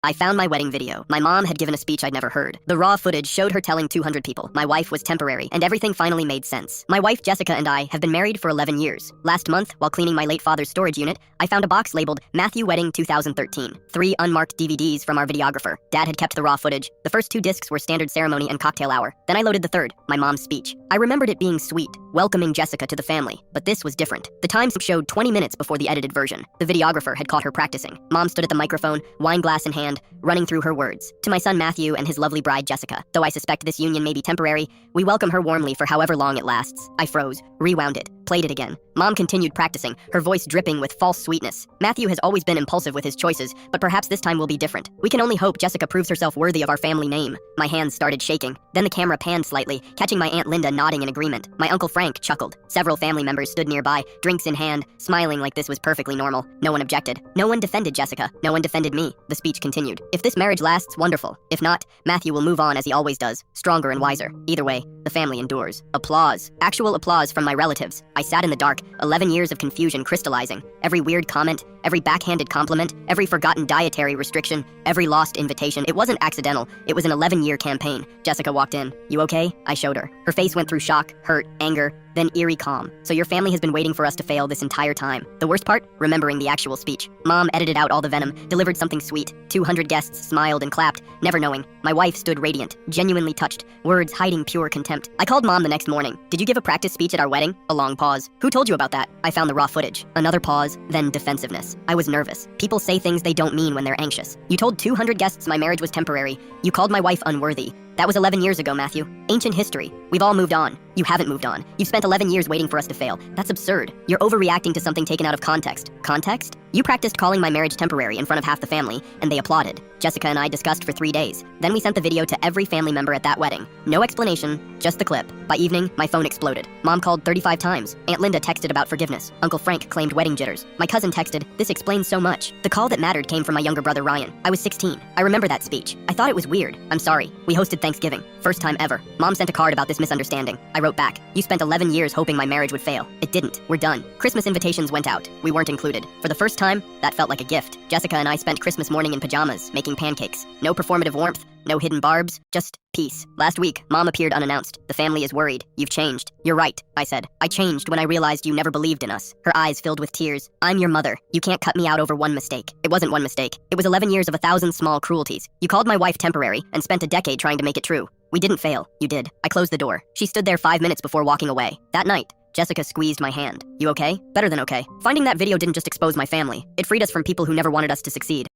I found my wedding video. My mom had given a speech I'd never heard. The raw footage showed her telling 200 people my wife was temporary, and everything finally made sense. My wife Jessica and I have been married for 11 years. Last month, while cleaning my late father's storage unit, I found a box labeled Matthew Wedding 2013. 3 unmarked DVDs from our videographer. Dad had kept the raw footage. The first 2 discs were standard ceremony and cocktail hour. Then I loaded the third, my mom's speech. I remembered it being sweet, welcoming Jessica to the family, but this was different. The times showed 20 minutes before the edited version. The videographer had caught her practicing. Mom stood at the microphone, wine glass in hand, running through her words. To my son Matthew and his lovely bride Jessica, though I suspect this union may be temporary, we welcome her warmly for however long it lasts. I froze, rewound it, played it again. Mom continued practicing, her voice dripping with false sweetness. Matthew has always been impulsive with his choices, but perhaps this time will be different. We can only hope Jessica proves herself worthy of our family name. My hands started shaking. Then the camera panned slightly, catching my Aunt Linda nodding in agreement. My Uncle Frank chuckled. Several family members stood nearby, drinks in hand, smiling like this was perfectly normal. No one objected. No one defended Jessica. No one defended me. The speech continued. If this marriage lasts, wonderful. If not, Matthew will move on as he always does, stronger and wiser. Either way, the family endures. Applause. Actual applause from my relatives. I sat in the dark, 11 years of confusion crystallizing. Every weird comment, every backhanded compliment, every forgotten dietary restriction, every lost invitation. It wasn't accidental. It was an 11-year campaign. Jessica walked in. You okay? I showed her. Her face went through shock, hurt, anger, then eerie calm. So your family has been waiting for us to fail this entire time. The worst part? Remembering the actual speech. Mom edited out all the venom, delivered something sweet. 200 guests smiled and clapped, never knowing. My wife stood radiant, genuinely touched, words hiding pure contempt. I called Mom the next morning. Did you give a practice speech at our wedding? A long pause. Who told you about that? I found the raw footage. Another pause, then defensiveness. I was nervous. People say things they don't mean when they're anxious. You told 200 guests my marriage was temporary. You called my wife unworthy. That was 11 years ago, Matthew. Ancient history. We've all moved on. You haven't moved on. You've spent 11 years waiting for us to fail. That's absurd. You're overreacting to something taken out of context. Context? You practiced calling my marriage temporary in front of half the family, and they applauded. Jessica and I discussed for 3 days. Then we sent the video to every family member at that wedding. No explanation, just the clip. By evening, my phone exploded. Mom called 35 times. Aunt Linda texted about forgiveness. Uncle Frank claimed wedding jitters. My cousin texted, "This explains so much." The call that mattered came from my younger brother Ryan. I was 16. I remember that speech. I thought it was weird. I'm sorry. We hosted Thanksgiving. First time ever. Mom sent a card about this misunderstanding. I wrote back, "You spent 11 years hoping my marriage would fail. It didn't. We're done." Christmas invitations went out. We weren't included. For the first time, that felt like a gift. Jessica and I spent Christmas morning in pajamas, making pancakes. No performative warmth, no hidden barbs, just peace. Last week, Mom appeared unannounced. The family is worried. You've changed. You're right, I said. I changed when I realized you never believed in us. Her eyes filled with tears. I'm your mother. You can't cut me out over one mistake. It wasn't one mistake. It was 11 years of 1,000 small cruelties. You called my wife temporary and spent a decade trying to make it true. We didn't fail. You did. I closed the door. She stood there 5 minutes before walking away. That night, Jessica squeezed my hand. You okay? Better than okay. Finding that video didn't just expose my family. It freed us from people who never wanted us to succeed.